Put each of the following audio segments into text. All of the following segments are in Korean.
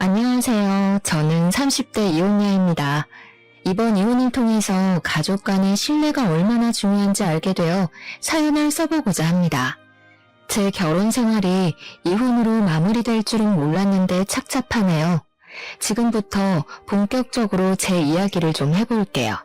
안녕하세요. 저는 30대 이혼녀입니다. 이번 이혼을 통해서 가족 간의 신뢰가 얼마나 중요한지 알게 되어 사연을 써보고자 합니다. 제 결혼 생활이 이혼으로 마무리될 줄은 몰랐는데 착잡하네요. 지금부터 본격적으로 제 이야기를 좀 해볼게요.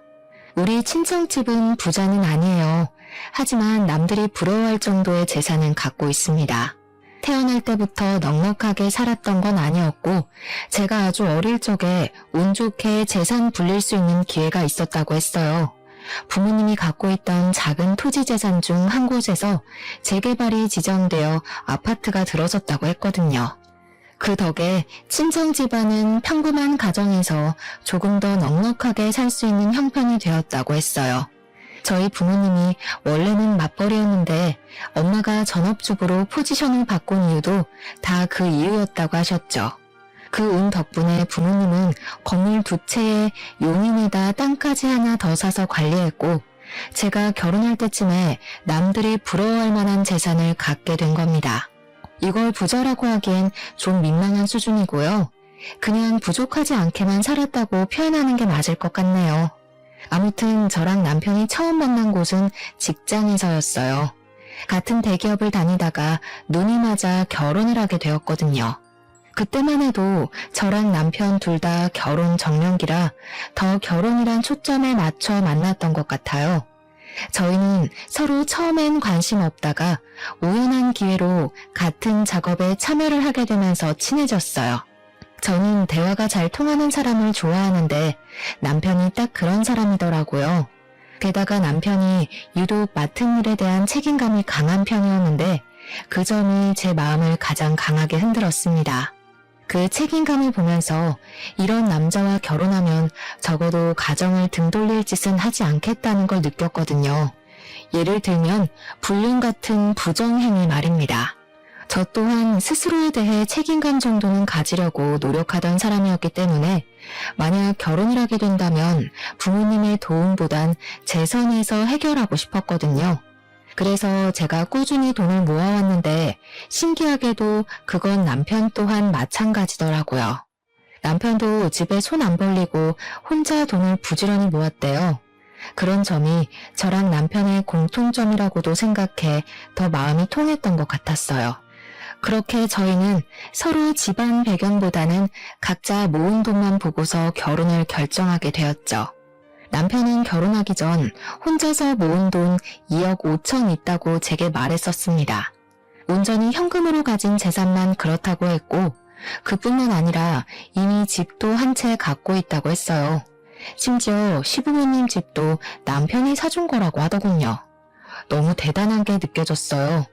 우리 친정집은 부자는 아니에요. 하지만 남들이 부러워할 정도의 재산은 갖고 있습니다. 태어날 때부터 넉넉하게 살았던 건 아니었고 제가 아주 어릴 적에 운 좋게 재산 불릴 수 있는 기회가 있었다고 했어요. 부모님이 갖고 있던 작은 토지 재산 중 한 곳에서 재개발이 지정되어 아파트가 들어섰다고 했거든요. 그 덕에 친정 집안은 평범한 가정에서 조금 더 넉넉하게 살 수 있는 형편이 되었다고 했어요. 저희 부모님이 원래는 맞벌이였는데 엄마가 전업주부로 포지션을 바꾼 이유도 다 그 이유였다고 하셨죠. 그 운 덕분에 부모님은 건물 2채에 용인에다 땅까지 하나 더 사서 관리했고 제가 결혼할 때쯤에 남들이 부러워할 만한 재산을 갖게 된 겁니다. 이걸 부자라고 하기엔 좀 민망한 수준이고요. 그냥 부족하지 않게만 살았다고 표현하는 게 맞을 것 같네요. 아무튼 저랑 남편이 처음 만난 곳은 직장에서였어요. 같은 대기업을 다니다가 눈이 맞아 결혼을 하게 되었거든요. 그때만 해도 저랑 남편 둘 다 결혼 정년기라 더 결혼이란 초점에 맞춰 만났던 것 같아요. 저희는 서로 처음엔 관심 없다가 우연한 기회로 같은 작업에 참여를 하게 되면서 친해졌어요. 저는 대화가 잘 통하는 사람을 좋아하는데 남편이 딱 그런 사람이더라고요. 게다가 남편이 유독 맡은 일에 대한 책임감이 강한 편이었는데 그 점이 제 마음을 가장 강하게 흔들었습니다. 그 책임감을 보면서 이런 남자와 결혼하면 적어도 가정을 등 돌릴 짓은 하지 않겠다는 걸 느꼈거든요. 예를 들면 불륜 같은 부정행위 말입니다. 저 또한 스스로에 대해 책임감 정도는 가지려고 노력하던 사람이었기 때문에 만약 결혼을 하게 된다면 부모님의 도움보단 제 선에서 해결하고 싶었거든요. 그래서 제가 꾸준히 돈을 모아왔는데 신기하게도 그건 남편 또한 마찬가지더라고요. 남편도 집에 손 안 벌리고 혼자 돈을 부지런히 모았대요. 그런 점이 저랑 남편의 공통점이라고도 생각해 더 마음이 통했던 것 같았어요. 그렇게 저희는 서로 집안 배경보다는 각자 모은 돈만 보고서 결혼을 결정하게 되었죠. 남편은 결혼하기 전 혼자서 모은 돈 2억 5천 있다고 제게 말했었습니다. 온전히 현금으로 가진 재산만 그렇다고 했고 그뿐만 아니라 이미 집도 한 채 갖고 있다고 했어요. 심지어 시부모님 집도 남편이 사준 거라고 하더군요. 너무 대단한 게 느껴졌어요.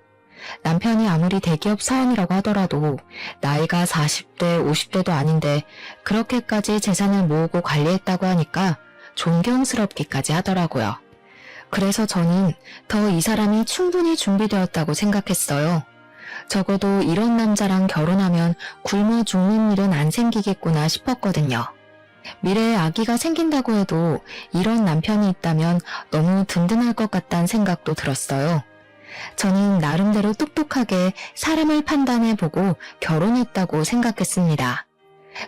남편이 아무리 대기업 사원이라고 하더라도 나이가 40대, 50대도 아닌데 그렇게까지 재산을 모으고 관리했다고 하니까 존경스럽기까지 하더라고요. 그래서 저는 더 이 사람이 충분히 준비되었다고 생각했어요. 적어도 이런 남자랑 결혼하면 굶어 죽는 일은 안 생기겠구나 싶었거든요. 미래에 아기가 생긴다고 해도 이런 남편이 있다면 너무 든든할 것 같다는 생각도 들었어요. 저는 나름대로 똑똑하게 사람을 판단해보고 결혼했다고 생각했습니다.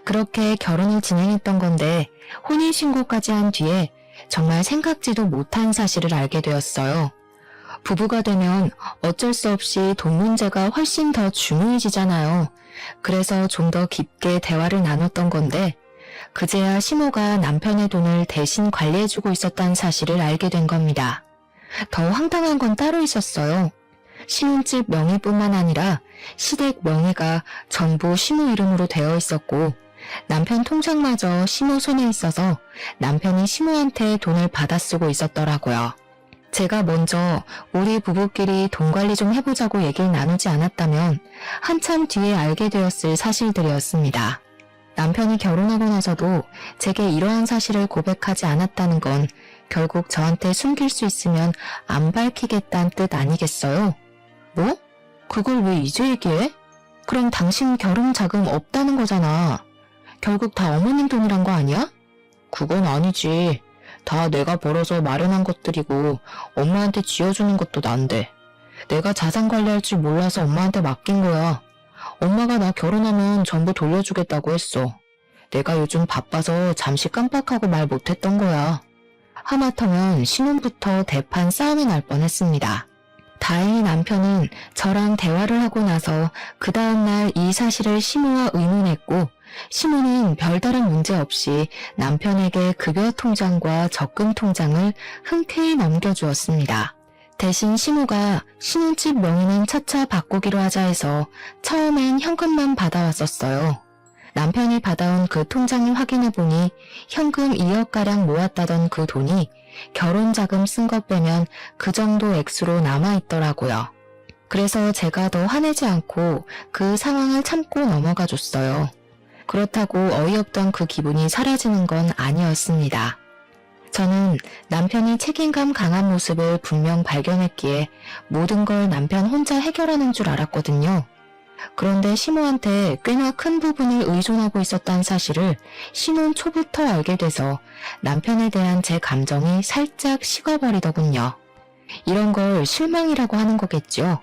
그렇게 결혼을 진행했던 건데 혼인신고까지 한 뒤에 정말 생각지도 못한 사실을 알게 되었어요. 부부가 되면 어쩔 수 없이 돈 문제가 훨씬 더 중요해지잖아요. 그래서 좀 더 깊게 대화를 나눴던 건데 그제야 시모가 남편의 돈을 대신 관리해주고 있었다는 사실을 알게 된 겁니다. 더 황당한 건 따로 있었어요. 신혼집 명의뿐만 아니라 시댁 명의가 전부 시모 이름으로 되어 있었고 남편 통장마저 시모 손에 있어서 남편이 시모한테 돈을 받아 쓰고 있었더라고요. 제가 먼저 우리 부부끼리 돈 관리 좀 해보자고 얘기를 나누지 않았다면 한참 뒤에 알게 되었을 사실들이었습니다. 남편이 결혼하고 나서도 제게 이러한 사실을 고백하지 않았다는 건 결국 저한테 숨길 수 있으면 안 밝히겠다는 뜻 아니겠어요? 뭐? 그걸 왜 이제 얘기해? 그럼 당신 결혼 자금 없다는 거잖아. 결국 다 어머님 돈이란 거 아니야? 그건 아니지. 다 내가 벌어서 마련한 것들이고 엄마한테 쥐어주는 것도 난데. 내가 자산 관리할 줄 몰라서 엄마한테 맡긴 거야. 엄마가 나 결혼하면 전부 돌려주겠다고 했어. 내가 요즘 바빠서 잠시 깜빡하고 말 못했던 거야. 하마터면 신혼부터 대판 싸움이 날 뻔했습니다. 다행히 남편은 저랑 대화를 하고 나서 그 다음날 이 사실을 시모와 의논했고, 시모는 별다른 문제 없이 남편에게 급여 통장과 적금 통장을 흔쾌히 넘겨주었습니다. 대신 시모가 신혼집 명의는 차차 바꾸기로 하자 해서 처음엔 현금만 받아왔었어요. 남편이 받아온 그 통장을 확인해보니 현금 2억가량 모았다던 그 돈이 결혼자금 쓴 것 빼면 그 정도 액수로 남아있더라고요. 그래서 제가 더 화내지 않고 그 상황을 참고 넘어가 줬어요. 그렇다고 어이없던 그 기분이 사라지는 건 아니었습니다. 저는 남편이 책임감 강한 모습을 분명 발견했기에 모든 걸 남편 혼자 해결하는 줄 알았거든요. 그런데 시모한테 꽤나 큰 부분을 의존하고 있었다는 사실을 신혼 초부터 알게 돼서 남편에 대한 제 감정이 살짝 식어버리더군요. 이런 걸 실망이라고 하는 거겠죠.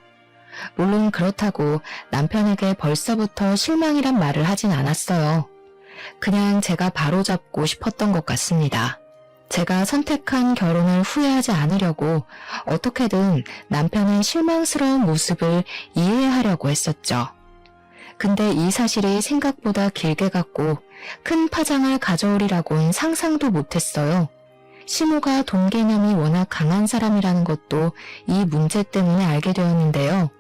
물론 그렇다고 남편에게 벌써부터 실망이란 말을 하진 않았어요. 그냥 제가 바로잡고 싶었던 것 같습니다. 제가 선택한 결혼을 후회하지 않으려고 어떻게든 남편의 실망스러운 모습을 이해하려고 했었죠. 근데 이 사실이 생각보다 길게 갔고 큰 파장을 가져오리라고는 상상도 못했어요. 시모가 돈 개념이 워낙 강한 사람이라는 것도 이 문제 때문에 알게 되었는데요.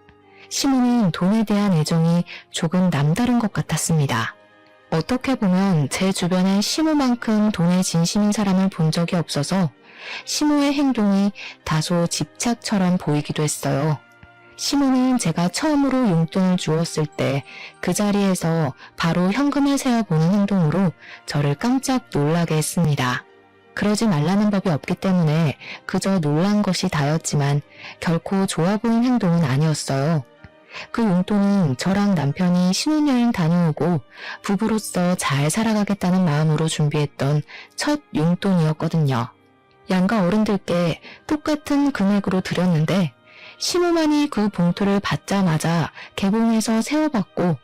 시모는 돈에 대한 애정이 조금 남다른 것 같았습니다. 어떻게 보면 제 주변에 시모만큼 돈에 진심인 사람을 본 적이 없어서 시모의 행동이 다소 집착처럼 보이기도 했어요. 시모는 제가 처음으로 용돈을 주었을 때 그 자리에서 바로 현금을 세어보는 행동으로 저를 깜짝 놀라게 했습니다. 그러지 말라는 법이 없기 때문에 그저 놀란 것이 다였지만 결코 좋아 보이는 행동은 아니었어요. 그 용돈은 저랑 남편이 신혼여행 다녀오고 부부로서 잘 살아가겠다는 마음으로 준비했던 첫 용돈이었거든요. 양가 어른들께 똑같은 금액으로 드렸는데 시모만이 그 봉투를 받자마자 개봉해서 세워봤고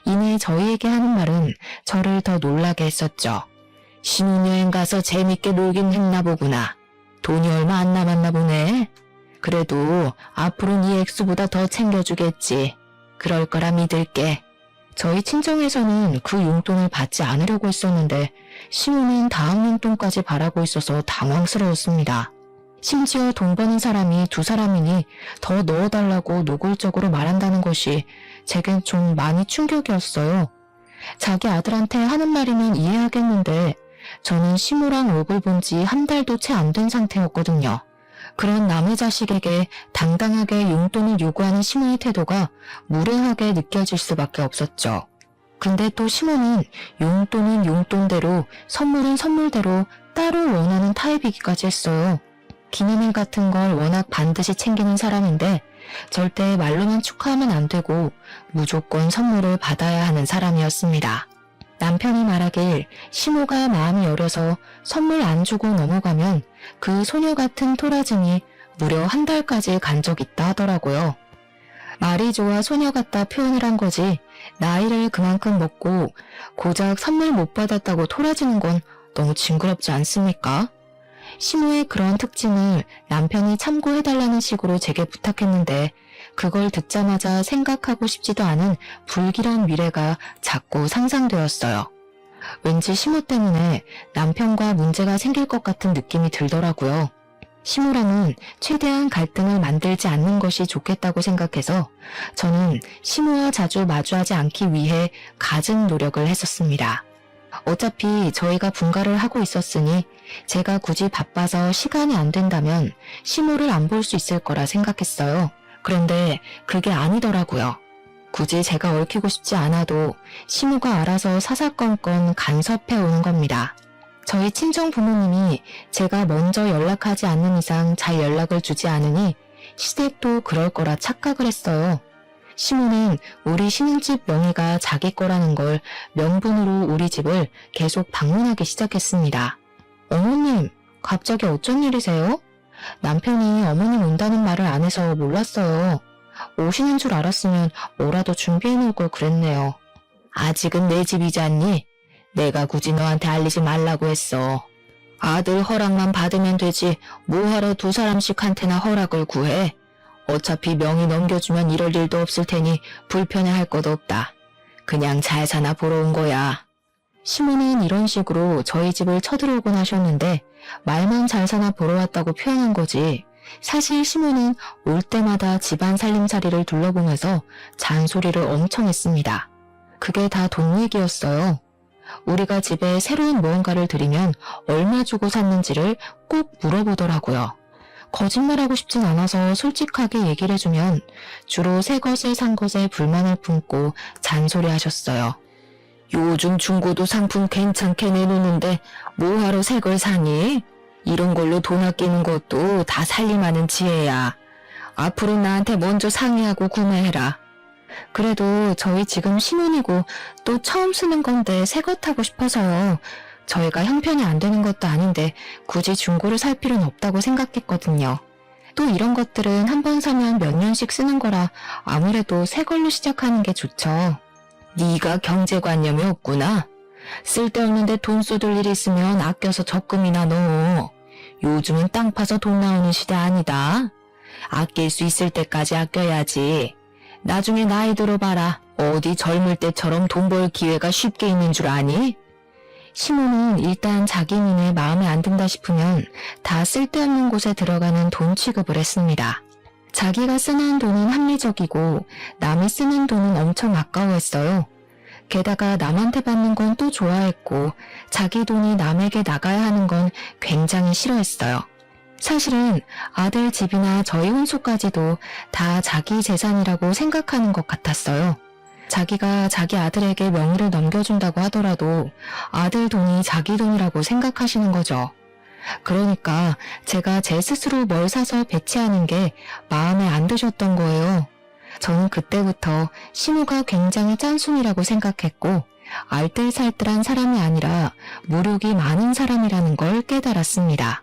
이내 저희에게 하는 말은 저를 더 놀라게 했었죠. 신혼여행 가서 재밌게 놀긴 했나 보구나. 돈이 얼마 안 남았나 보네. 그래도 앞으로는 이 액수보다 더 챙겨주겠지. 그럴 거라 믿을게. 저희 친정에서는 그 용돈을 받지 않으려고 했었는데 시모는 다음 용돈까지 바라고 있어서 당황스러웠습니다. 심지어 돈 버는 사람이 두 사람이니 더 넣어달라고 노골적으로 말한다는 것이 제겐 좀 많이 충격이었어요. 자기 아들한테 하는 말이면 이해하겠는데 저는 시모랑 얼굴 본 지 한 달도 채 안 된 상태였거든요. 그런 남의 자식에게 당당하게 용돈을 요구하는 시모의 태도가 무례하게 느껴질 수밖에 없었죠. 근데 또 시모는 용돈은 용돈대로 선물은 선물대로 따로 원하는 타입이기까지 했어요. 기념일 같은 걸 워낙 반드시 챙기는 사람인데 절대 말로만 축하하면 안 되고 무조건 선물을 받아야 하는 사람이었습니다. 남편이 말하길 시모가 마음이 여려서 선물 안 주고 넘어가면 그 소녀 같은 토라진이 무려 한 달까지 간 적 있다 하더라고요. 말이 좋아 소녀 같다 표현을 한 거지 나이를 그만큼 먹고 고작 선물 못 받았다고 토라지는 건 너무 징그럽지 않습니까? 시모의 그런 특징을 남편이 참고해달라는 식으로 제게 부탁했는데 그걸 듣자마자 생각하고 싶지도 않은 불길한 미래가 자꾸 상상되었어요. 왠지 시모 때문에 남편과 문제가 생길 것 같은 느낌이 들더라고요. 시모랑은 최대한 갈등을 만들지 않는 것이 좋겠다고 생각해서 저는 시모와 자주 마주하지 않기 위해 갖은 노력을 했었습니다. 어차피 저희가 분가를 하고 있었으니 제가 굳이 바빠서 시간이 안 된다면 시모를 안 볼 수 있을 거라 생각했어요. 그런데 그게 아니더라고요. 굳이 제가 얽히고 싶지 않아도 시모가 알아서 사사건건 간섭해 오는 겁니다. 저희 친정 부모님이 제가 먼저 연락하지 않는 이상 잘 연락을 주지 않으니 시댁도 그럴 거라 착각을 했어요. 시모는 우리 신혼집 명의가 자기 거라는 걸 명분으로 우리 집을 계속 방문하기 시작했습니다. 어머님, 갑자기 어쩐 일이세요? 남편이 어머님 온다는 말을 안 해서 몰랐어요. 오시는 줄 알았으면 뭐라도 준비해 놓을 걸 그랬네요. 아직은 내 집이잖니? 내가 굳이 너한테 알리지 말라고 했어. 아들 허락만 받으면 되지 뭐하러 두 사람씩한테나 허락을 구해? 어차피 명의 넘겨주면 이럴 일도 없을 테니 불편해할 것도 없다. 그냥 잘 사나 보러 온 거야. 시모는 이런 식으로 저희 집을 쳐들어오곤 하셨는데 말만 잘 사나 보러 왔다고 표현한 거지. 사실 시모는 올 때마다 집안 살림살이를 둘러보면서 잔소리를 엄청 했습니다. 그게 다 돈 얘기였어요. 우리가 집에 새로운 무언가를 들이면 얼마 주고 샀는지를 꼭 물어보더라고요. 거짓말하고 싶진 않아서 솔직하게 얘기를 해주면 주로 새 것을 산 것에 불만을 품고 잔소리하셨어요. 요즘 중고도 상품 괜찮게 내놓는데 뭐하러 새 걸 사니? 이런 걸로 돈 아끼는 것도 다 살림하는 지혜야. 앞으로 나한테 먼저 상의하고 구매해라. 그래도 저희 지금 신혼이고 또 처음 쓰는 건데 새 것 타고 싶어서요. 저희가 형편이 안 되는 것도 아닌데 굳이 중고를 살 필요는 없다고 생각했거든요. 또 이런 것들은 한 번 사면 몇 년씩 쓰는 거라 아무래도 새 걸로 시작하는 게 좋죠. 네가 경제관념이 없구나. 쓸데없는데 돈 쏟을 일 있으면 아껴서 적금이나 넣어. 요즘은 땅 파서 돈 나오는 시대 아니다. 아낄 수 있을 때까지 아껴야지. 나중에 나이 들어봐라. 어디 젊을 때처럼 돈 벌 기회가 쉽게 있는 줄 아니? 시모는 일단 자기 눈에 마음에 안 든다 싶으면 다 쓸데없는 곳에 들어가는 돈 취급을 했습니다. 자기가 쓰는 돈은 합리적이고 남이 쓰는 돈은 엄청 아까워했어요. 게다가 남한테 받는 건 또 좋아했고 자기 돈이 남에게 나가야 하는 건 굉장히 싫어했어요. 사실은 아들 집이나 저희 혼수까지도 다 자기 재산이라고 생각하는 것 같았어요. 자기가 자기 아들에게 명의를 넘겨준다고 하더라도 아들 돈이 자기 돈이라고 생각하시는 거죠. 그러니까 제가 제 스스로 뭘 사서 배치하는 게 마음에 안 드셨던 거예요. 저는 그때부터 시모가 굉장히 짠순이라고 생각했고 알뜰살뜰한 사람이 아니라 무력이 많은 사람이라는 걸 깨달았습니다.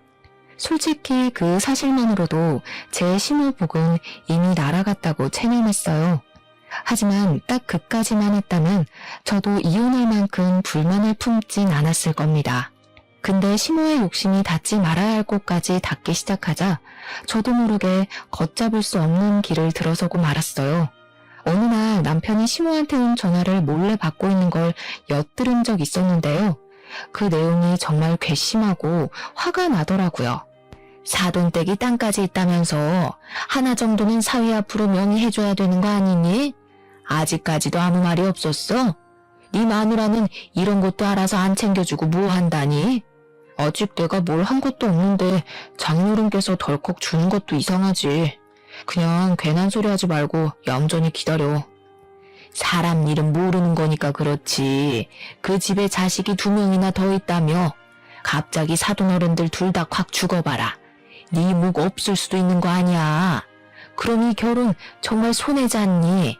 솔직히 그 사실만으로도 제 시모복은 이미 날아갔다고 체념했어요. 하지만 딱 그까지만 했다면 저도 이혼할 만큼 불만을 품진 않았을 겁니다. 근데 시모의 욕심이 닿지 말아야 할 곳까지 닿기 시작하자 저도 모르게 걷잡을 수 없는 길을 들어서고 말았어요. 어느 날 남편이 시모한테 온 전화를 몰래 받고 있는 걸 엿들은 적 있었는데요. 그 내용이 정말 괘씸하고 화가 나더라고요. 사돈댁이 땅까지 있다면서 하나 정도는 사위 앞으로 명의해줘야 되는 거 아니니? 아직까지도 아무 말이 없었어? 네 마누라는 이런 것도 알아서 안 챙겨주고 뭐 한다니? 아직 내가 뭘 한 것도 없는데 장인어른께서 덜컥 주는 것도 이상하지. 그냥 괜한 소리 하지 말고 얌전히 기다려. 사람 일은 모르는 거니까 그렇지. 그 집에 자식이 2명이나 더 있다며. 갑자기 사돈어른들 둘 다 콱 죽어봐라. 네 목 없을 수도 있는 거 아니야. 그럼 이 결혼 정말 손해잖니.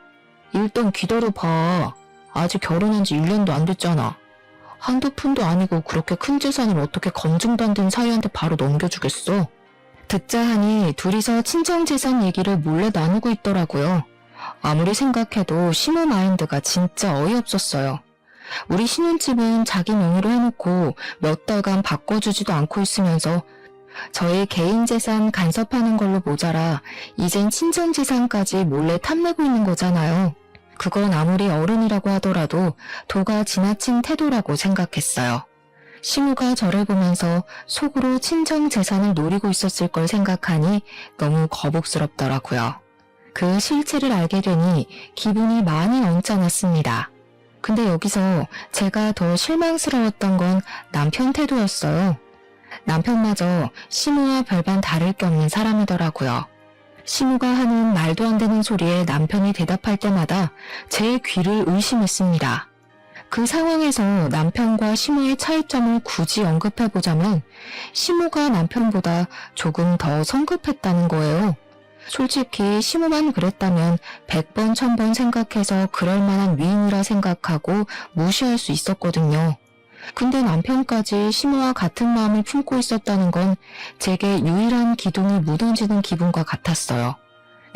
일단 기다려봐. 아직 결혼한 지 1년도 안 됐잖아. 한두 푼도 아니고 그렇게 큰 재산을 어떻게 검증도 안 된 사위한테 바로 넘겨주겠어. 듣자 하니 둘이서 친정재산 얘기를 몰래 나누고 있더라고요. 아무리 생각해도 시모 마인드가 진짜 어이없었어요. 우리 신혼집은 자기 명의로 해놓고 몇 달간 바꿔주지도 않고 있으면서 저의 개인 재산 간섭하는 걸로 모자라 이젠 친정 재산까지 몰래 탐내고 있는 거잖아요. 그건 아무리 어른이라고 하더라도 도가 지나친 태도라고 생각했어요. 시모가 저를 보면서 속으로 친정 재산을 노리고 있었을 걸 생각하니 너무 거북스럽더라고요. 그 실체를 알게 되니 기분이 많이 언짢았습니다. 근데 여기서 제가 더 실망스러웠던 건 남편 태도였어요. 남편마저 시모와 별반 다를 게 없는 사람이더라고요. 시모가 하는 말도 안 되는 소리에 남편이 대답할 때마다 제 귀를 의심했습니다. 그 상황에서 남편과 시모의 차이점을 굳이 언급해보자면 시모가 남편보다 조금 더 성급했다는 거예요. 솔직히 시모만 그랬다면 100번 1000번 생각해서 그럴 만한 위인이라 생각하고 무시할 수 있었거든요. 근데 남편까지 시모와 같은 마음을 품고 있었다는 건 제게 유일한 기둥이 무너지는 기분과 같았어요.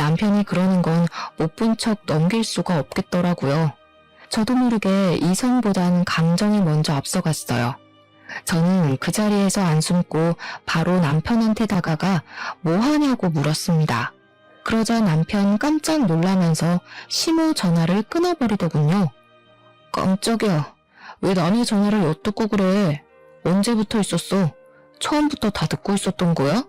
남편이 그러는 건 못 본 척 넘길 수가 없겠더라고요. 저도 모르게 이성보단 감정이 먼저 앞서갔어요. 저는 그 자리에서 안 숨고 바로 남편한테 다가가 뭐 하냐고 물었습니다. 그러자 남편 깜짝 놀라면서 시모 전화를 끊어버리더군요. 깜짝이야. 왜 남의 전화를 엿듣고 그래? 언제부터 있었어? 처음부터 다 듣고 있었던 거야?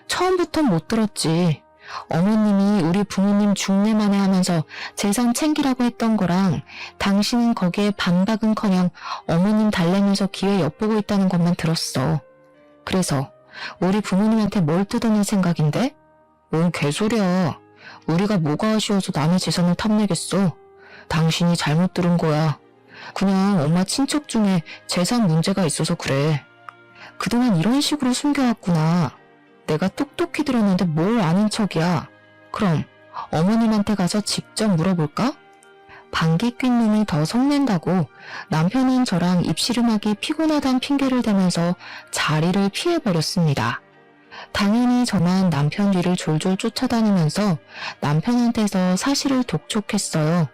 처음부턴 못 들었지. 어머님이 우리 부모님 중매만에 하면서 재산 챙기라고 했던 거랑 당신은 거기에 반박은커녕 어머님 달래면서 기회 엿보고 있다는 것만 들었어. 그래서 우리 부모님한테 뭘 뜯어낼 생각인데? 뭔 개소리야. 우리가 뭐가 아쉬워서 남의 재산을 탐내겠어. 당신이 잘못 들은 거야. 그냥 엄마 친척 중에 재산 문제가 있어서 그래. 그동안 이런 식으로 숨겨왔구나. 내가 똑똑히 들었는데 뭘 아는 척이야. 그럼 어머님한테 가서 직접 물어볼까? 방귀 낀 놈이 더 성낸다고 남편은 저랑 입씨름하기 피곤하단 핑계를 대면서 자리를 피해버렸습니다. 당연히 저만 남편 뒤를 졸졸 쫓아다니면서 남편한테서 사실을 독촉했어요.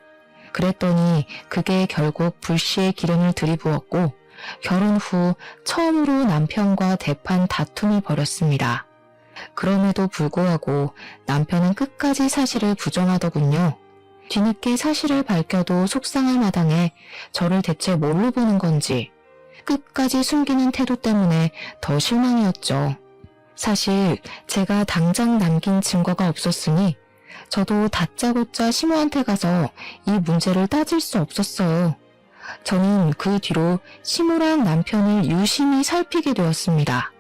그랬더니 그게 결국 불씨의 기름을 들이부었고 결혼 후 처음으로 남편과 대판 다툼을 벌였습니다. 그럼에도 불구하고 남편은 끝까지 사실을 부정하더군요. 뒤늦게 사실을 밝혀도 속상할 마당에 저를 대체 뭘로 보는 건지 끝까지 숨기는 태도 때문에 더 실망이었죠. 사실 제가 당장 남긴 증거가 없었으니 저도 다짜고짜 시모한테 가서 이 문제를 따질 수 없었어요. 저는 그 뒤로 시모랑 남편을 유심히 살피게 되었습니다.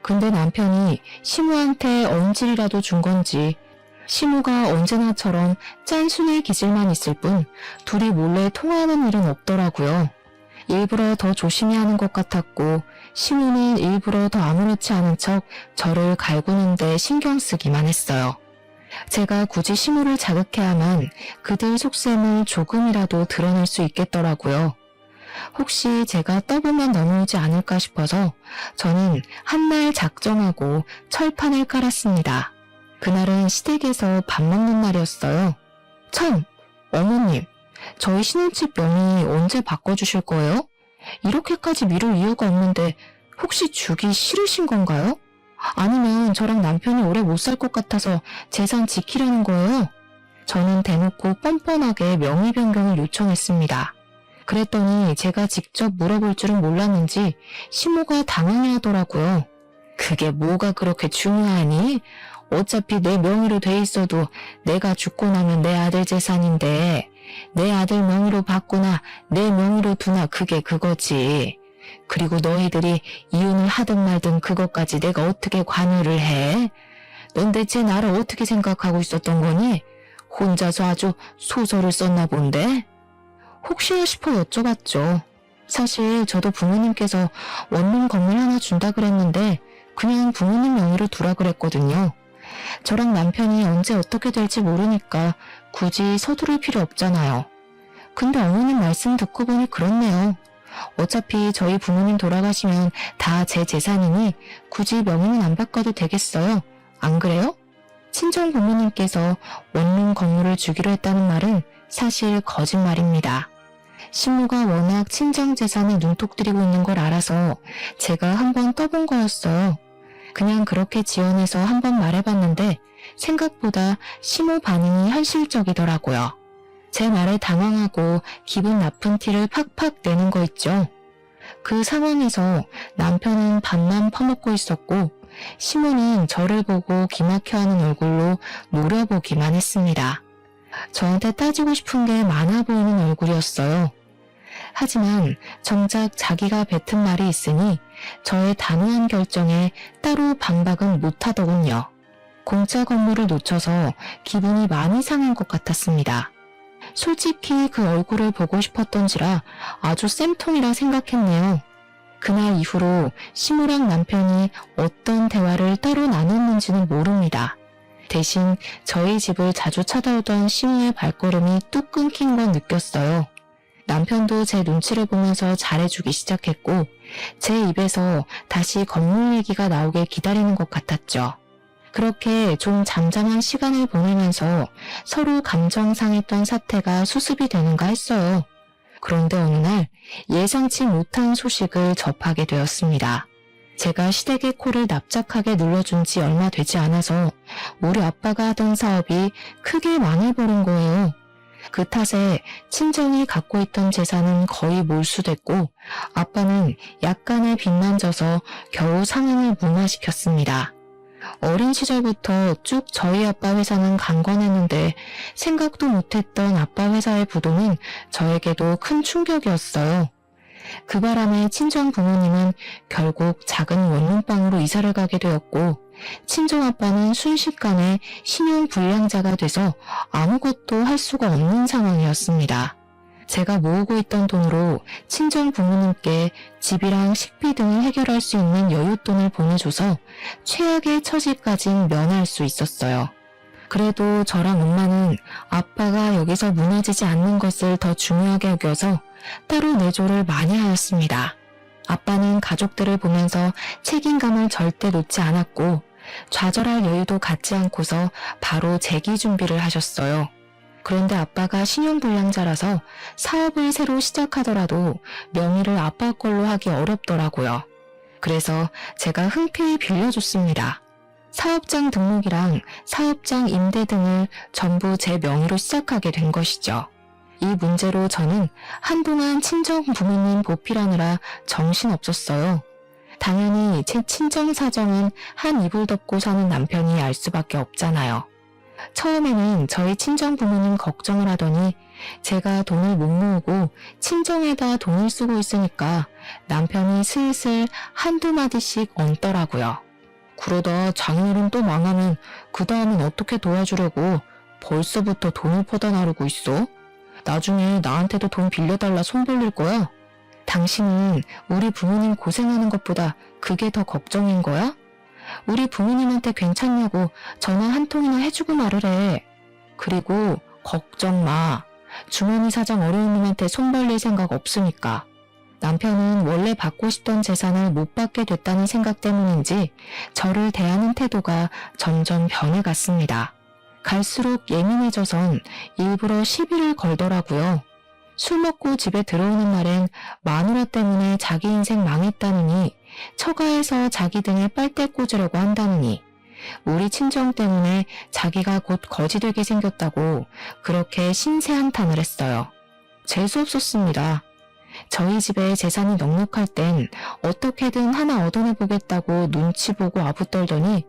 근데 남편이 시모한테 언질이라도 준 건지 시모가 언제나처럼 짠순의 기질만 있을 뿐 둘이 몰래 통화하는 일은 없더라고요. 일부러 더 조심히 하는 것 같았고 시모는 일부러 더 아무렇지 않은 척 저를 갈구는데 신경 쓰기만 했어요. 제가 굳이 시모를 자극해야만 그들 속셈을 조금이라도 드러낼 수 있겠더라고요. 혹시 제가 떠보면 넘어오지 않을까 싶어서 저는 한날 작정하고 철판을 깔았습니다. 그날은 시댁에서 밥 먹는 날이었어요. 참, 어머님, 저희 신혼집 명의 언제 바꿔주실 거예요? 이렇게까지 미룰 이유가 없는데 혹시 주기 싫으신 건가요? 아니면 저랑 남편이 오래 못 살 것 같아서 재산 지키려는 거예요? 저는 대놓고 뻔뻔하게 명의 변경을 요청했습니다. 그랬더니 제가 직접 물어볼 줄은 몰랐는지 시모가 당황해하더라고요. 그게 뭐가 그렇게 중요하니? 어차피 내 명의로 돼 있어도 내가 죽고 나면 내 아들 재산인데 내 아들 명의로 바꾸나 내 명의로 두나 그게 그거지. 그리고 너희들이 이혼을 하든 말든 그것까지 내가 어떻게 관여를 해? 넌 대체 나를 어떻게 생각하고 있었던 거니? 혼자서 아주 소설을 썼나 본데? 혹시나 싶어 여쭤봤죠. 사실 저도 부모님께서 원룸 건물 하나 준다 그랬는데 그냥 부모님 명의로 두라 그랬거든요. 저랑 남편이 언제 어떻게 될지 모르니까 굳이 서두를 필요 없잖아요. 근데 어머님 말씀 듣고 보니 그렇네요. 어차피 저희 부모님 돌아가시면 다 제 재산이니 굳이 명의는 안 바꿔도 되겠어요. 안 그래요? 친정 부모님께서 원룸 건물을 주기로 했다는 말은 사실 거짓말입니다. 시모가 워낙 친정 재산에 눈독 들이고 있는 걸 알아서 제가 한번 떠본 거였어요. 그냥 그렇게 지원해서 한번 말해봤는데 생각보다 시모 반응이 현실적이더라고요. 제 말에 당황하고 기분 나쁜 티를 팍팍 내는 거 있죠. 그 상황에서 남편은 밥만 퍼먹고 있었고 시모는 저를 보고 기막혀하는 얼굴로 노려보기만 했습니다. 저한테 따지고 싶은 게 많아 보이는 얼굴이었어요. 하지만 정작 자기가 뱉은 말이 있으니 저의 단호한 결정에 따로 반박은 못하더군요. 공짜 건물을 놓쳐서 기분이 많이 상한 것 같았습니다. 솔직히 그 얼굴을 보고 싶었던지라 아주 쌤통이라 생각했네요. 그날 이후로 시모랑 남편이 어떤 대화를 따로 나눴는지는 모릅니다. 대신 저희 집을 자주 찾아오던 시모의 발걸음이 뚝 끊긴 건 느꼈어요. 남편도 제 눈치를 보면서 잘해주기 시작했고 제 입에서 다시 건물 얘기가 나오길 기다리는 것 같았죠. 그렇게 좀 잠잠한 시간을 보내면서 서로 감정 상했던 사태가 수습이 되는가 했어요. 그런데 어느 날 예상치 못한 소식을 접하게 되었습니다. 제가 시댁의 코를 납작하게 눌러준 지 얼마 되지 않아서 우리 아빠가 하던 사업이 크게 망해버린 거예요. 그 탓에 친정이 갖고 있던 재산은 거의 몰수됐고 아빠는 약간의 빚만 져서 겨우 상황을 무마시켰습니다. 어린 시절부터 쭉 저희 아빠 회사는 강건했는데 생각도 못했던 아빠 회사의 부도는 저에게도 큰 충격이었어요. 그 바람에 친정 부모님은 결국 작은 원룸방으로 이사를 가게 되었고 친정아빠는 순식간에 신용불량자가 돼서 아무것도 할 수가 없는 상황이었습니다. 제가 모으고 있던 돈으로 친정 부모님께 집이랑 식비 등을 해결할 수 있는 여윳돈을 보내줘서 최악의 처지까진 면할 수 있었어요. 그래도 저랑 엄마는 아빠가 여기서 무너지지 않는 것을 더 중요하게 여겨서 따로 내조를 많이 하였습니다. 아빠는 가족들을 보면서 책임감을 절대 놓지 않았고 좌절할 여유도 갖지 않고서 바로 재기 준비를 하셨어요. 그런데 아빠가 신용불량자라서 사업을 새로 시작하더라도 명의를 아빠 걸로 하기 어렵더라고요. 그래서 제가 흔쾌히 빌려줬습니다. 사업장 등록이랑 사업장 임대 등을 전부 제 명의로 시작하게 된 것이죠. 이 문제로 저는 한동안 친정 부모님 보필하느라 정신없었어요. 당연히 제 친정 사정은 한 이불 덮고 사는 남편이 알 수밖에 없잖아요. 처음에는 저희 친정 부모님 걱정을 하더니 제가 돈을 못 모으고 친정에다 돈을 쓰고 있으니까 남편이 슬슬 한두 마디씩 얹더라고요. 그러다 장인어른 또 망하면 그 다음은 어떻게 도와주려고 벌써부터 돈을 퍼다 나르고 있어? 나중에 나한테도 돈 빌려달라 손 벌릴 거야? 당신은 우리 부모님 고생하는 것보다 그게 더 걱정인 거야? 우리 부모님한테 괜찮냐고 전화 한 통이나 해주고 말을 해. 그리고 걱정 마. 주머니 사정 어려운 놈한테 손 벌릴 생각 없으니까. 남편은 원래 받고 싶던 재산을 못 받게 됐다는 생각 때문인지 저를 대하는 태도가 점점 변해갔습니다. 갈수록 예민해져선 일부러 시비를 걸더라고요. 술 먹고 집에 들어오는 날엔 마누라 때문에 자기 인생 망했다느니 처가에서 자기 등에 빨대 꽂으려고 한다느니 우리 친정 때문에 자기가 곧 거지 되게 생겼다고 그렇게 신세한탄을 했어요. 재수없었습니다. 저희 집에 재산이 넉넉할 땐 어떻게든 하나 얻어내보겠다고 눈치 보고 아부떨더니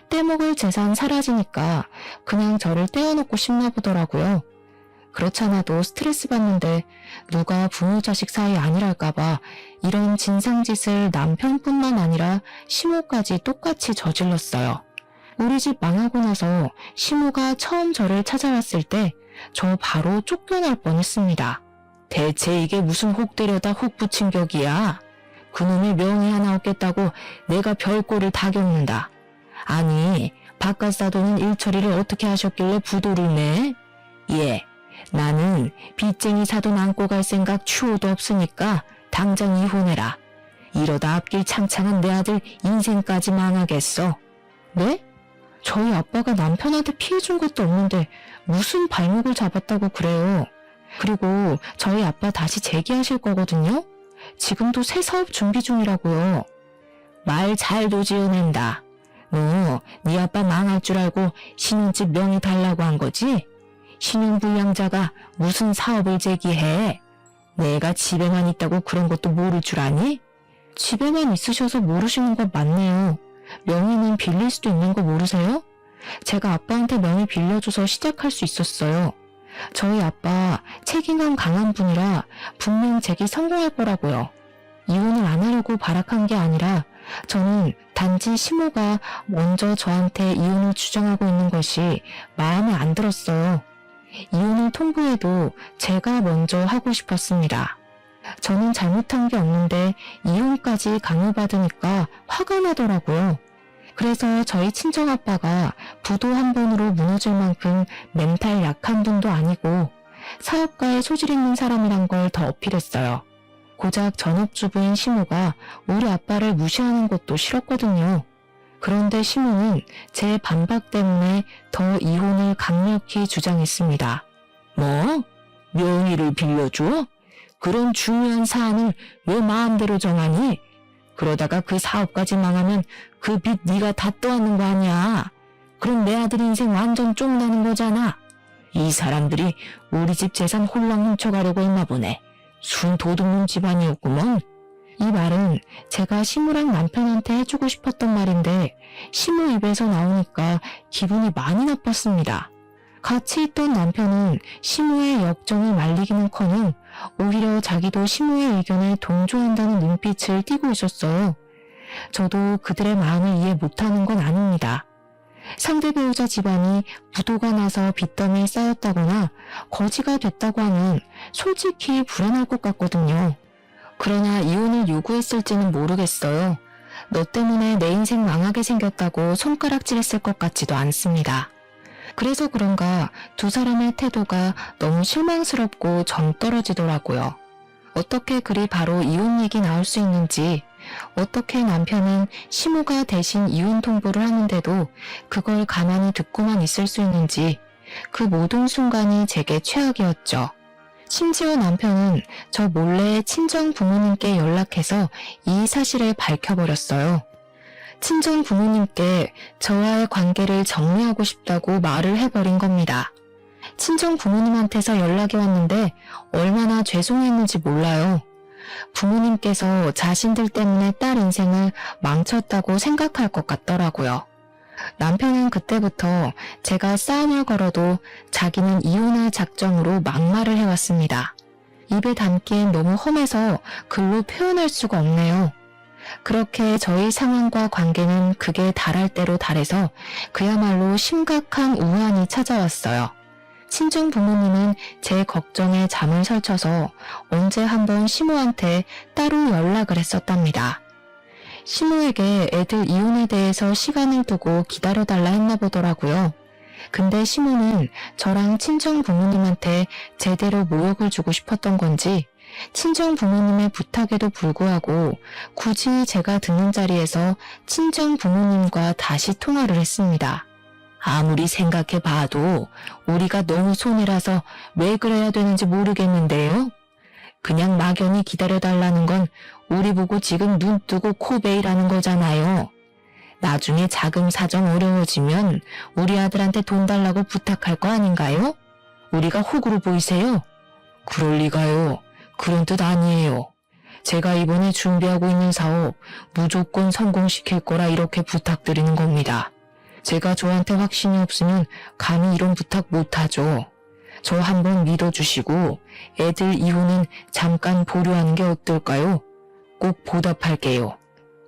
떼먹을 재산 사라지니까 그냥 저를 떼어놓고 싶나 보더라고요. 그렇잖아도 스트레스 받는데 누가 부모 자식 사이 아니랄까봐 이런 진상짓을 남편뿐만 아니라 시모까지 똑같이 저질렀어요. 우리 집 망하고 나서 시모가 처음 저를 찾아왔을 때 저 바로 쫓겨날 뻔했습니다. 대체 이게 무슨 혹 때려다 혹 붙인 격이야? 그놈의 명의 하나 얻겠다고 내가 별꼴을 다 겪는다. 아니 바깥 사돈은 일처리를 어떻게 하셨길래 부도를 내? 예, 나는 빚쟁이 사돈 안고 갈 생각 추호도 없으니까 당장 이혼해라. 이러다 앞길 창창한 내 아들 인생까지 망하겠어. 네? 저희 아빠가 남편한테 피해준 것도 없는데 무슨 발목을 잡았다고 그래요. 그리고 저희 아빠 다시 재기하실 거거든요. 지금도 새 사업 준비 중이라고요. 말 잘도 지어낸다. 너 네 아빠 망할 줄 알고 신혼집 명의 달라고 한 거지? 신용불량자가 무슨 사업을 제기해? 내가 집에만 있다고 그런 것도 모를 줄 아니? 집에만 있으셔서 모르시는 것 맞네요. 명의는 빌릴 수도 있는 거 모르세요? 제가 아빠한테 명의 빌려줘서 시작할 수 있었어요. 저희 아빠 책임감 강한 분이라 분명 제기 성공할 거라고요. 이혼을 안 하려고 발악한 게 아니라 저는 단지 시모가 먼저 저한테 이혼을 주장하고 있는 것이 마음에 안 들었어요. 이혼을 통보해도 제가 먼저 하고 싶었습니다. 저는 잘못한 게 없는데 이혼까지 강요받으니까 화가 나더라고요. 그래서 저희 친정아빠가 부도 한 번으로 무너질 만큼 멘탈 약한 분도 아니고 사업가에 소질 있는 사람이란 걸 더 어필했어요. 고작 전업주부인 시모가 우리 아빠를 무시하는 것도 싫었거든요. 그런데 시모는 제 반박 때문에 더 이혼을 강력히 주장했습니다. 뭐? 명의를 빌려줘? 그런 중요한 사안을 왜 마음대로 정하니? 그러다가 그 사업까지 망하면 그 빚 네가 다 떠안는 거 아니야. 그럼 내 아들 인생 완전 쫑나는 거잖아. 이 사람들이 우리 집 재산 홀랑 훔쳐가려고 했나 보네. 순 도둑놈 집안이었구먼. 이 말은 제가 시무랑 남편한테 해주고 싶었던 말인데 시무 입에서 나오니까 기분이 많이 나빴습니다. 같이 있던 남편은 시무의 역정을 말리기는커녕 오히려 자기도 시무의 의견에 동조한다는 눈빛을 띠고 있었어요. 저도 그들의 마음을 이해 못하는 건 아닙니다. 상대 배우자 집안이 부도가 나서 빚더미에 쌓였다거나 거지가 됐다고 하면 솔직히 불안할 것 같거든요. 그러나 이혼을 요구했을지는 모르겠어요. 너 때문에 내 인생 망하게 생겼다고 손가락질했을 것 같지도 않습니다. 그래서 그런가 두 사람의 태도가 너무 실망스럽고 정 떨어지더라고요. 어떻게 그리 바로 이혼 얘기 나올 수 있는지, 어떻게 남편은 시모가 대신 이혼 통보를 하는데도 그걸 가만히 듣고만 있을 수 있는지, 그 모든 순간이 제게 최악이었죠. 심지어 남편은 저 몰래 친정 부모님께 연락해서 이 사실을 밝혀버렸어요. 친정 부모님께 저와의 관계를 정리하고 싶다고 말을 해버린 겁니다. 친정 부모님한테서 연락이 왔는데 얼마나 죄송했는지 몰라요. 부모님께서 자신들 때문에 딸 인생을 망쳤다고 생각할 것 같더라고요. 남편은 그때부터 제가 싸움을 걸어도 자기는 이혼할 작정으로 막말을 해왔습니다. 입에 담기엔 너무 험해서 글로 표현할 수가 없네요. 그렇게 저희 상황과 관계는 극에 달할 대로 달해서 그야말로 심각한 우환이 찾아왔어요. 친정 부모님은 제 걱정에 잠을 설쳐서 언제 한번 시모한테 따로 연락을 했었답니다. 시모에게 애들 이혼에 대해서 시간을 두고 기다려달라 했나 보더라고요. 근데 시모는 저랑 친정 부모님한테 제대로 모욕을 주고 싶었던 건지 친정 부모님의 부탁에도 불구하고 굳이 제가 듣는 자리에서 친정 부모님과 다시 통화를 했습니다. 아무리 생각해봐도 우리가 너무 손해라서 왜 그래야 되는지 모르겠는데요. 그냥 막연히 기다려달라는 건 우리 보고 지금 눈 뜨고 코 베이라는 거잖아요. 나중에 자금 사정 어려워지면 우리 아들한테 돈 달라고 부탁할 거 아닌가요? 우리가 호구로 보이세요? 그럴 리가요. 그런 뜻 아니에요. 제가 이번에 준비하고 있는 사업 무조건 성공시킬 거라 이렇게 부탁드리는 겁니다. 제가 저한테 확신이 없으면 감히 이런 부탁 못하죠. 저 한번 믿어주시고 애들 이혼은 잠깐 보류하는 게 어떨까요? 꼭 보답할게요.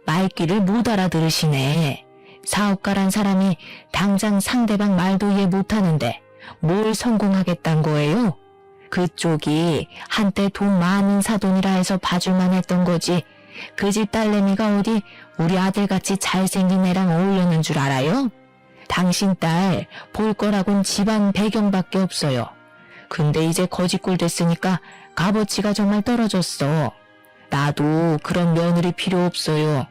말귀를 못 알아들으시네. 사업가란 사람이 당장 상대방 말도 이해 못하는데 뭘 성공하겠단 거예요? 그쪽이 한때 돈 많은 사돈이라 해서 봐줄만 했던 거지. 그 집 딸내미가 어디 우리 아들같이 잘생긴 애랑 어울리는 줄 알아요? 당신 딸 볼 거라곤 집안 배경밖에 없어요. 근데 이제 거지꼴 됐으니까 값어치가 정말 떨어졌어. 나도 그런 며느리 필요 없어요.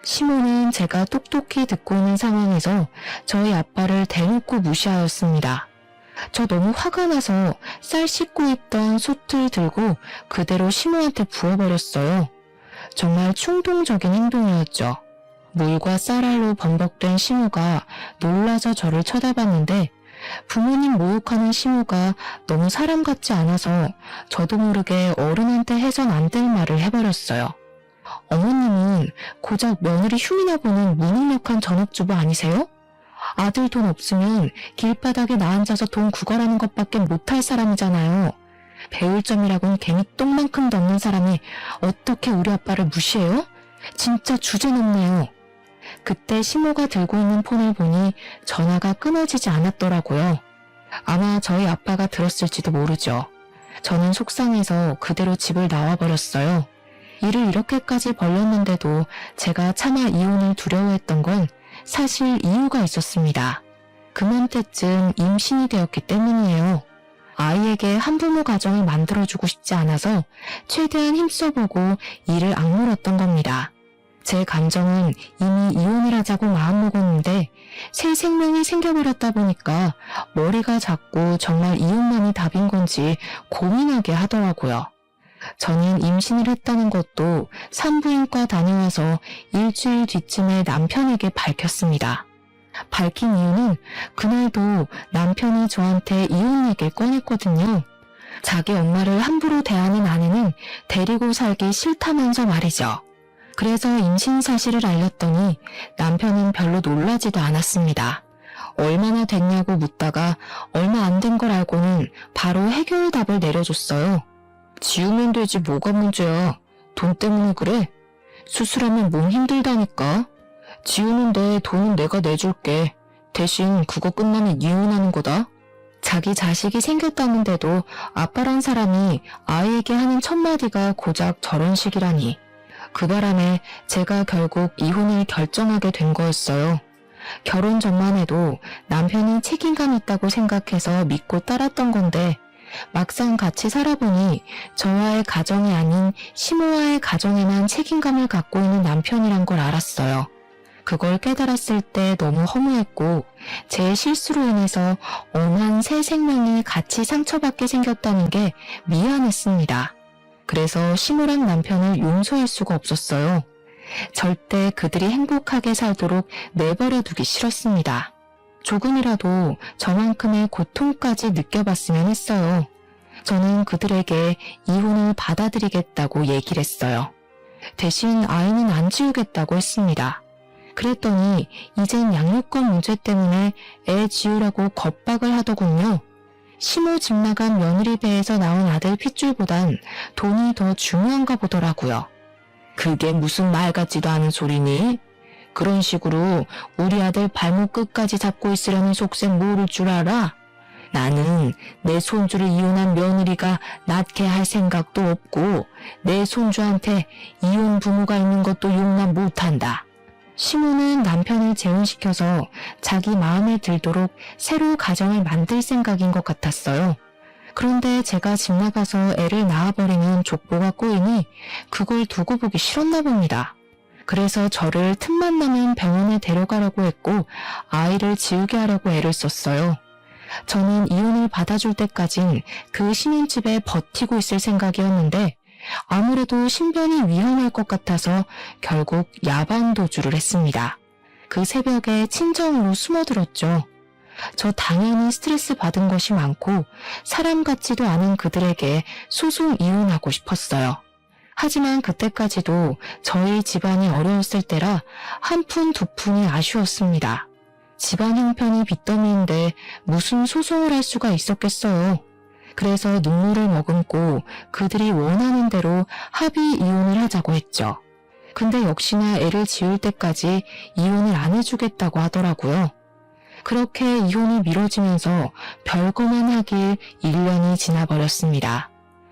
시모는 제가 똑똑히 듣고 있는 상황에서 저희 아빠를 대놓고 무시하였습니다. 저 너무 화가 나서 쌀 씻고 있던 솥을 들고 그대로 시모한테 부어버렸어요. 정말 충동적인 행동이었죠. 물과 쌀알로 범벅된 시모가 놀라서 저를 쳐다봤는데 부모님 모욕하는 시모가 너무 사람 같지 않아서 저도 모르게 어른한테 해선 안 될 말을 해버렸어요. 어머님은 고작 며느리 흉이나 보는 무능력한 전업주부 아니세요? 아들 돈 없으면 길바닥에 나앉아서 돈 구걸하는 것밖에 못할 사람이잖아요. 배울 점이라곤 괜히 똥만큼도 없는 사람이 어떻게 우리 아빠를 무시해요? 진짜 주제넘네요. 그때 시모가 들고 있는 폰을 보니 전화가 끊어지지 않았더라고요. 아마 저희 아빠가 들었을지도 모르죠. 저는 속상해서 그대로 집을 나와버렸어요. 일을 이렇게까지 벌렸는데도 제가 차마 이혼을 두려워했던 건 사실 이유가 있었습니다. 그맘때쯤 임신이 되었기 때문이에요. 아이에게 한부모 가정을 만들어주고 싶지 않아서 최대한 힘써보고 일을 악물었던 겁니다. 제 감정은 이미 이혼을 하자고 마음먹었는데 새 생명이 생겨버렸다 보니까 머리가 자꾸 정말 이혼만이 답인 건지 고민하게 하더라고요. 저는 임신을 했다는 것도 산부인과 다녀와서 일주일 뒤쯤에 남편에게 밝혔습니다. 밝힌 이유는 그날도 남편이 저한테 이혼 얘기를 꺼냈거든요. 자기 엄마를 함부로 대하는 아내는 데리고 살기 싫다면서 말이죠. 그래서 임신 사실을 알렸더니 남편은 별로 놀라지도 않았습니다. 얼마나 됐냐고 묻다가 얼마 안 된 걸 알고는 바로 해결답을 내려줬어요. 지우면 되지 뭐가 문제야. 돈 때문에 그래? 수술하면 몸 힘들다니까. 지우는데 돈은 내가 내줄게. 대신 그거 끝나면 이혼하는 거다. 자기 자식이 생겼다는데도 아빠란 사람이 아이에게 하는 첫마디가 고작 저런 식이라니. 그 바람에 제가 결국 이혼을 결정하게 된 거였어요. 결혼 전만 해도 남편이 책임감 있다고 생각해서 믿고 따랐던 건데 막상 같이 살아보니 저와의 가정이 아닌 시모와의 가정에만 책임감을 갖고 있는 남편이란 걸 알았어요. 그걸 깨달았을 때 너무 허무했고 제 실수로 인해서 엄한 새 생명이 같이 상처받게 생겼다는 게 미안했습니다. 그래서 시모랑 남편을 용서할 수가 없었어요. 절대 그들이 행복하게 살도록 내버려 두기 싫었습니다. 조금이라도 저만큼의 고통까지 느껴봤으면 했어요. 저는 그들에게 이혼을 받아들이겠다고 얘기를 했어요. 대신 아이는 안 지우겠다고 했습니다. 그랬더니 이젠 양육권 문제 때문에 애 지우라고 겁박을 하더군요. 시모 집 나간 며느리 배에서 나온 아들 핏줄보단 돈이 더 중요한가 보더라고요. 그게 무슨 말 같지도 않은 소리니? 그런 식으로 우리 아들 발목 끝까지 잡고 있으려는 속셈 모를 줄 알아? 나는 내 손주를 이혼한 며느리가 낳게 할 생각도 없고 내 손주한테 이혼 부모가 있는 것도 용납 못한다. 시모는 남편을 재혼시켜서 자기 마음에 들도록 새로 가정을 만들 생각인 것 같았어요. 그런데 제가 집 나가서 애를 낳아버리면 족보가 꼬이니 그걸 두고 보기 싫었나 봅니다. 그래서 저를 틈만 나면 병원에 데려가라고 했고 아이를 지우게 하려고 애를 썼어요. 저는 이혼을 받아줄 때까진 그 신혼집에 버티고 있을 생각이었는데 아무래도 신변이 위험할 것 같아서 결국 야반 도주를 했습니다. 그 새벽에 친정으로 숨어들었죠. 저 당연히 스트레스 받은 것이 많고 사람 같지도 않은 그들에게 소송 이혼하고 싶었어요. 하지만 그때까지도 저희 집안이 어려웠을 때라 한 푼 두 푼이 아쉬웠습니다. 집안 형편이 빚더미인데 무슨 소송을 할 수가 있었겠어요. 그래서 눈물을 머금고 그들이 원하는 대로 합의 이혼을 하자고 했죠. 근데 역시나 애를 지울 때까지 이혼을 안 해주겠다고 하더라고요. 그렇게 이혼이 미뤄지면서 별거만 하길 1년이 지나버렸습니다.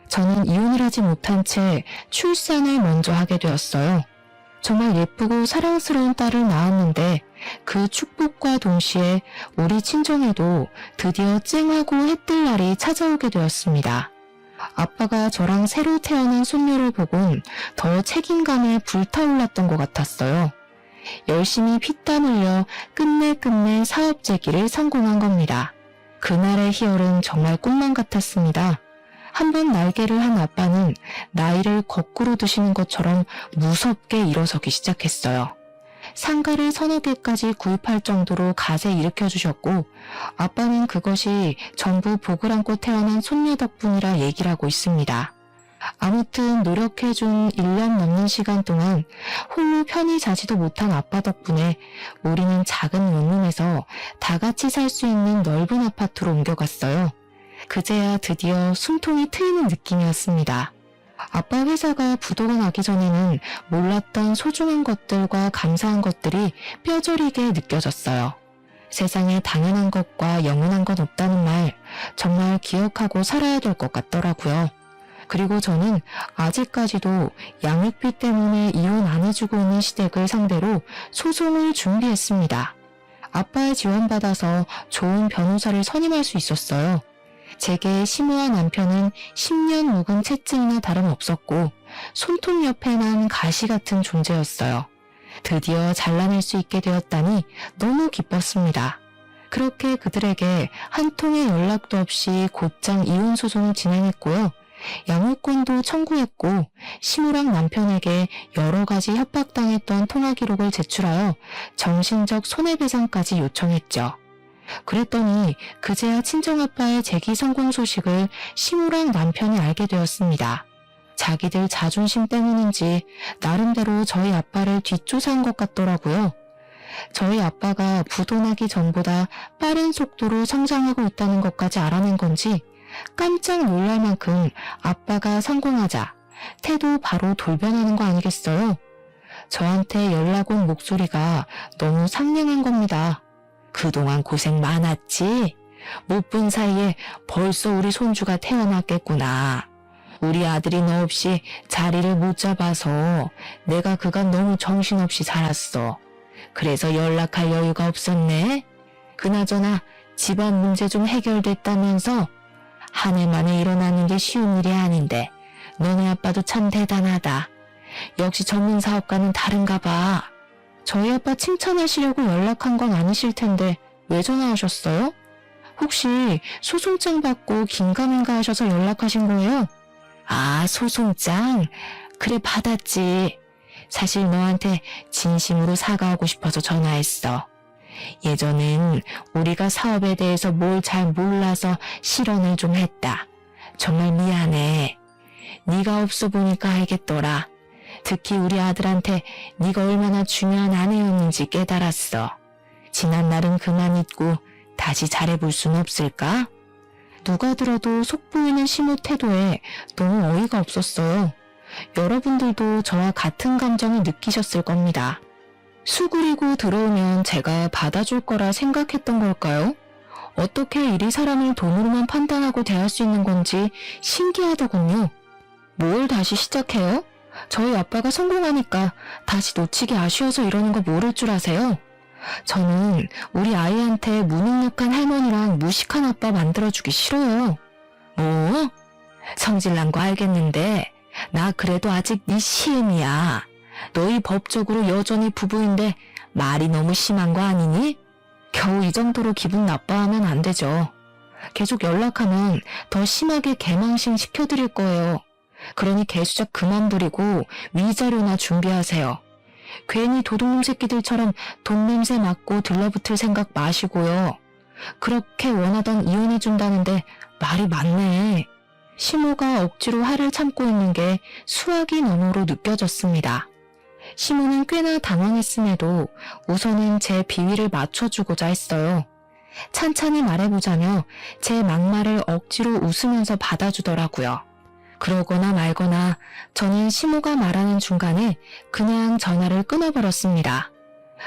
저는 이혼을 하지 못한 채 출산을 먼저 하게 되었어요. 정말 예쁘고 사랑스러운 딸을 낳았는데 그 축복과 동시에 우리 친정에도 드디어 쨍하고 해뜰 날이 찾아오게 되었습니다. 아빠가 저랑 새로 태어난 손녀를 보곤 더 책임감에 불타올랐던 것 같았어요. 열심히 피땀 흘려 끝내 사업 재기를 성공한 겁니다. 그날의 희열은 정말 꿈만 같았습니다. 한번 날개를 한 아빠는 나이를 거꾸로 드시는 것처럼 무섭게 일어서기 시작했어요. 상가를 서너 개까지 구입할 정도로 갓에 일으켜주셨고 아빠는 그것이 전부 복을 안고 태어난 손녀 덕분이라 얘기를 하고 있습니다. 아무튼 노력해준 1년 넘는 시간 동안 홀로 편히 자지도 못한 아빠 덕분에 우리는 작은 원룸에서 다 같이 살 수 있는 넓은 아파트로 옮겨갔어요. 그제야 드디어 숨통이 트이는 느낌이었습니다. 아빠 회사가 부도가 나기 전에는 몰랐던 소중한 것들과 감사한 것들이 뼈저리게 느껴졌어요. 세상에 당연한 것과 영원한 건 없다는 말 정말 기억하고 살아야 될 것 같더라고요. 그리고 저는 아직까지도 양육비 때문에 이혼 안 해주고 있는 시댁을 상대로 소송을 준비했습니다. 아빠의 지원받아서 좋은 변호사를 선임할 수 있었어요. 제게 시모와 남편은 10년 묵은 채증이나 다름없었고 손톱 옆에 난 가시 같은 존재였어요. 드디어 잘라낼 수 있게 되었다니 너무 기뻤습니다. 그렇게 그들에게 한 통의 연락도 없이 곧장 이혼 소송을 진행했고요. 양육권도 청구했고 시무랑 남편에게 여러 가지 협박당했던 통화 기록을 제출하여 정신적 손해배상까지 요청했죠. 그랬더니 그제야 친정아빠의 재기 성공 소식을 시무랑 남편이 알게 되었습니다. 자기들 자존심 때문인지 나름대로 저희 아빠를 뒷조사한 것 같더라고요. 저희 아빠가 부도나기 전보다 빠른 속도로 성장하고 있다는 것까지 알아낸 건지 깜짝 놀랄 만큼 아빠가 성공하자 태도 바로 돌변하는 거 아니겠어요? 저한테 연락 온 목소리가 너무 상냥한 겁니다. 그동안 고생 많았지? 못 본 사이에 벌써 우리 손주가 태어났겠구나. 우리 아들이 너 없이 자리를 못 잡아서 내가 그간 너무 정신없이 살았어. 그래서 연락할 여유가 없었네. 그나저나 집안 문제 좀 해결됐다면서? 한 해 만에 일어나는 게 쉬운 일이 아닌데 너네 아빠도 참 대단하다. 역시 전문 사업가는 다른가 봐. 저희 아빠 칭찬하시려고 연락한 건 아니실 텐데 왜 전화하셨어요? 혹시 소송장 받고 긴가민가 하셔서 연락하신 거예요? 아, 소송장? 그래, 받았지. 사실 너한테 진심으로 사과하고 싶어서 전화했어. 예전엔 우리가 사업에 대해서 뭘 잘 몰라서 실언을 좀 했다. 정말 미안해. 네가 없어 보니까 알겠더라. 특히 우리 아들한테 네가 얼마나 중요한 아내였는지 깨달았어. 지난 날은 그만 잊고 다시 잘해볼 순 없을까? 누가 들어도 속보이는 시모 태도에 너무 어이가 없었어요. 여러분들도 저와 같은 감정을 느끼셨을 겁니다. 수그리고 들어오면 제가 받아줄 거라 생각했던 걸까요? 어떻게 이리 사람을 돈으로만 판단하고 대할 수 있는 건지 신기하더군요. 뭘 다시 시작해요? 저희 아빠가 성공하니까 다시 놓치기 아쉬워서 이러는 거 모를 줄 아세요? 저는 우리 아이한테 무능력한 할머니랑 무식한 아빠 만들어주기 싫어요. 뭐? 성질난 거 알겠는데 나 그래도 아직 네 시엠이야. 너희 법적으로 여전히 부부인데 말이 너무 심한 거 아니니? 겨우 이 정도로 기분 나빠하면 안 되죠. 계속 연락하면 더 심하게 개망신 시켜드릴 거예요. 그러니 개수작 그만 부리고 위자료나 준비하세요. 괜히 도둑놈 새끼들처럼 돈 냄새 맡고 들러붙을 생각 마시고요. 그렇게 원하던 이혼해준다는데 말이 많네. 시모가 억지로 화를 참고 있는 게 수학이 너머로 느껴졌습니다. 시모는 꽤나 당황했음에도 우선은 제 비위를 맞춰주고자 했어요. 찬찬히 말해보자며 제 막말을 억지로 웃으면서 받아주더라고요. 그러거나 말거나 저는 시모가 말하는 중간에 그냥 전화를 끊어버렸습니다.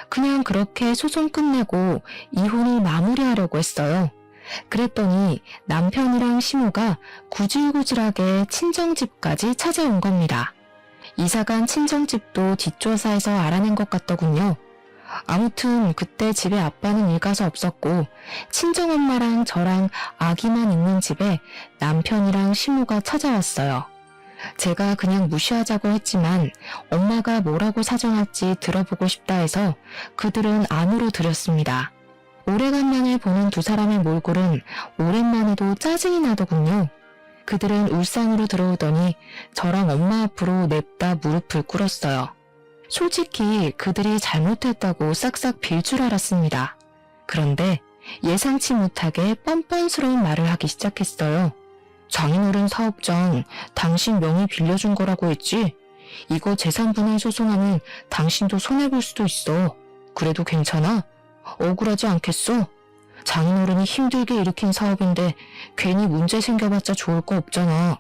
그냥 그렇게 소송 끝내고 이혼을 마무리하려고 했어요. 그랬더니 남편이랑 시모가 구질구질하게 친정집까지 찾아온 겁니다. 이사간 친정집도 뒷조사에서 알아낸 것 같더군요. 아무튼 그때 집에 아빠는 일가서 없었고 친정엄마랑 저랑 아기만 있는 집에 남편이랑 시모가 찾아왔어요. 제가 그냥 무시하자고 했지만 엄마가 뭐라고 사정할지 들어보고 싶다 해서 그들은 안으로 들였습니다. 오래간만에 보는 두 사람의 몰골은 오랜만에도 짜증이 나더군요. 그들은 울상으로 들어오더니 저랑 엄마 앞으로 냅다 무릎을 꿇었어요. 솔직히 그들이 잘못했다고 싹싹 빌 줄 알았습니다. 그런데 예상치 못하게 뻔뻔스러운 말을 하기 시작했어요. 장인어른 사업장 당신 명의 빌려준 거라고 했지? 이거 재산분할 소송하면 당신도 손해볼 수도 있어. 그래도 괜찮아? 억울하지 않겠어? 장인어른이 힘들게 일으킨 사업인데 괜히 문제 생겨봤자 좋을 거 없잖아.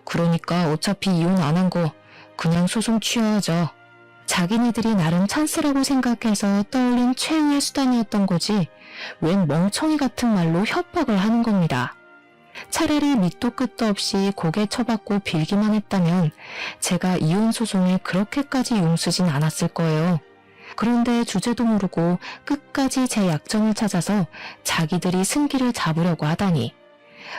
그러니까 어차피 이혼 안 한 거 그냥 소송 취하하자. 자기네들이 나름 찬스라고 생각해서 떠올린 최후의 수단이었던 거지 웬 멍청이 같은 말로 협박을 하는 겁니다. 차라리 밑도 끝도 없이 고개 쳐박고 빌기만 했다면 제가 이혼 소송에 그렇게까지 용쓰진 않았을 거예요. 그런데 주제도 모르고 끝까지 제 약점을 찾아서 자기들이 승기를 잡으려고 하다니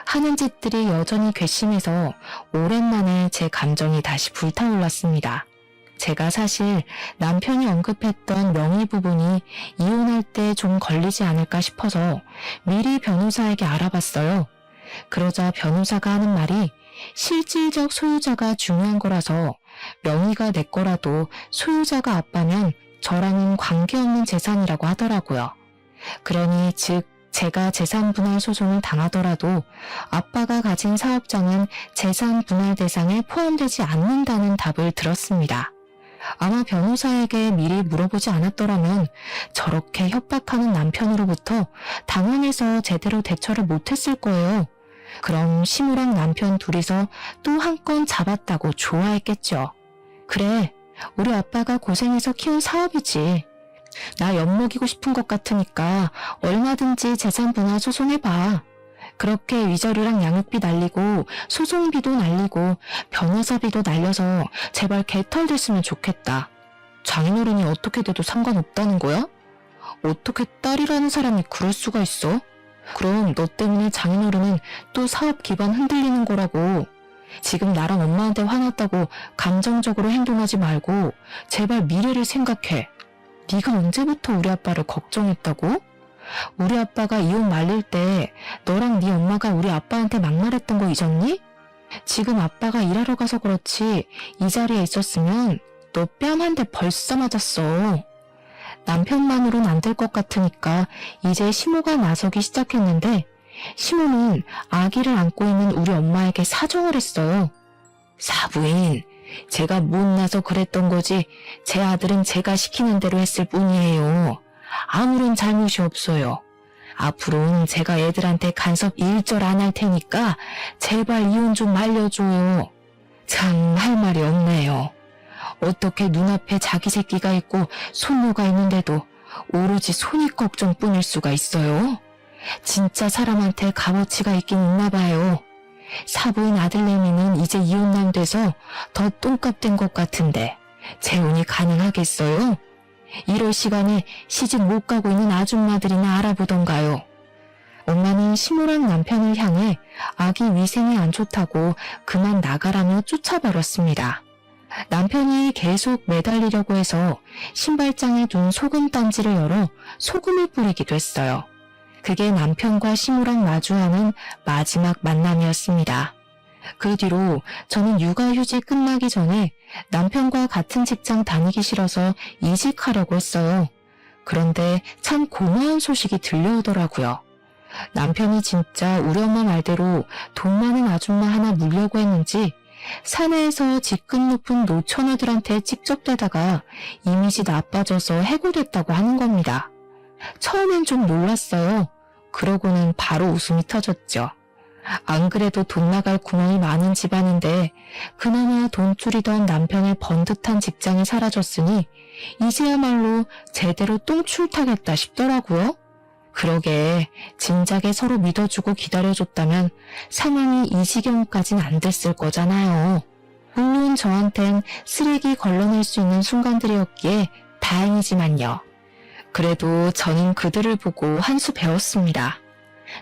하는 짓들이 여전히 괘씸해서 오랜만에 제 감정이 다시 불타올랐습니다. 제가 사실 남편이 언급했던 명의 부분이 이혼할 때 좀 걸리지 않을까 싶어서 미리 변호사에게 알아봤어요. 그러자 변호사가 하는 말이 실질적 소유자가 중요한 거라서 명의가 내 거라도 소유자가 아빠면 저랑은 관계없는 재산이라고 하더라고요. 그러니 즉 제가 재산 분할 소송을 당하더라도 아빠가 가진 사업장은 재산 분할 대상에 포함되지 않는다는 답을 들었습니다. 아마 변호사에게 미리 물어보지 않았더라면 저렇게 협박하는 남편으로부터 당황해서 제대로 대처를 못했을 거예요. 그럼 시무랑 남편 둘이서 또 한 건 잡았다고 좋아했겠죠. 그래, 우리 아빠가 고생해서 키운 사업이지. 나 엿먹이고 싶은 것 같으니까 얼마든지 재산 분할 소송해봐. 그렇게 위자료랑 양육비 날리고 소송비도 날리고 변호사비도 날려서 제발 개털됐으면 좋겠다. 장인어른이 어떻게 돼도 상관없다는 거야? 어떻게 딸이라는 사람이 그럴 수가 있어? 그럼 너 때문에 장인어른은 또 사업 기반 흔들리는 거라고. 지금 나랑 엄마한테 화났다고 감정적으로 행동하지 말고 제발 미래를 생각해. 네가 언제부터 우리 아빠를 걱정했다고? 우리 아빠가 이혼 말릴 때 너랑 네 엄마가 우리 아빠한테 막말했던 거 잊었니? 지금 아빠가 일하러 가서 그렇지 이 자리에 있었으면 너 뺨 한 대 벌써 맞았어. 남편만으론 안 될 것 같으니까 이제 시모가 나서기 시작했는데 시모는 아기를 안고 있는 우리 엄마에게 사정을 했어요. 사부인, 제가 못나서 그랬던 거지 제 아들은 제가 시키는 대로 했을 뿐이에요. 아무런 잘못이 없어요. 앞으로는 제가 애들한테 간섭 일절 안 할 테니까 제발 이혼 좀 말려줘요. 참 할 말이 없네요. 어떻게 눈앞에 자기 새끼가 있고 손녀가 있는데도 오로지 손이 걱정뿐일 수가 있어요? 진짜 사람한테 값어치가 있긴 있나 봐요. 사부인 아들내미는 이제 이혼남 돼서 더 똥값 된 것 같은데 재혼이 가능하겠어요? 이럴 시간에 시집 못 가고 있는 아줌마들이나 알아보던가요. 엄마는 시모랑 남편을 향해 아기 위생이 안 좋다고 그만 나가라며 쫓아버렸습니다. 남편이 계속 매달리려고 해서 신발장에 둔 소금 단지를 열어 소금을 뿌리기도 했어요. 그게 남편과 시모랑 마주하는 마지막 만남이었습니다. 그 뒤로 저는 육아휴직 끝나기 전에 남편과 같은 직장 다니기 싫어서 이직하려고 했어요. 그런데 참 고마운 소식이 들려오더라고요. 남편이 진짜 우리 엄마 말대로 돈 많은 아줌마 하나 물려고 했는지 사내에서 직급 높은 노처녀들한테 찍적대다가 이미지 나빠져서 해고됐다고 하는 겁니다. 처음엔 좀 놀랐어요. 그러고는 바로 웃음이 터졌죠. 안 그래도 돈 나갈 구멍이 많은 집안인데 그나마 돈줄이던 남편의 번듯한 직장이 사라졌으니 이제야말로 제대로 똥출타겠다 싶더라고요. 그러게 진작에 서로 믿어주고 기다려줬다면 상황이 이 지경까진 안 됐을 거잖아요. 물론 저한텐 쓰레기 걸러낼 수 있는 순간들이었기에 다행이지만요. 그래도 저는 그들을 보고 한 수 배웠습니다.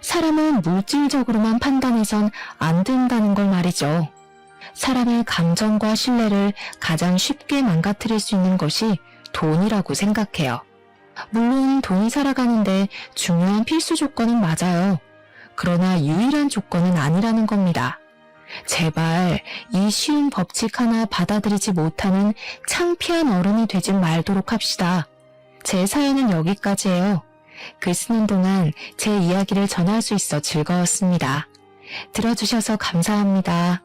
사람은 물질적으로만 판단해선 안 된다는 걸 말이죠. 사람의 감정과 신뢰를 가장 쉽게 망가뜨릴 수 있는 것이 돈이라고 생각해요. 물론 돈이 살아가는데 중요한 필수 조건은 맞아요. 그러나 유일한 조건은 아니라는 겁니다. 제발 이 쉬운 법칙 하나 받아들이지 못하는 창피한 어른이 되지 말도록 합시다. 제 사연은 여기까지예요. 글 쓰는 동안 제 이야기를 전할 수 있어 즐거웠습니다. 들어주셔서 감사합니다.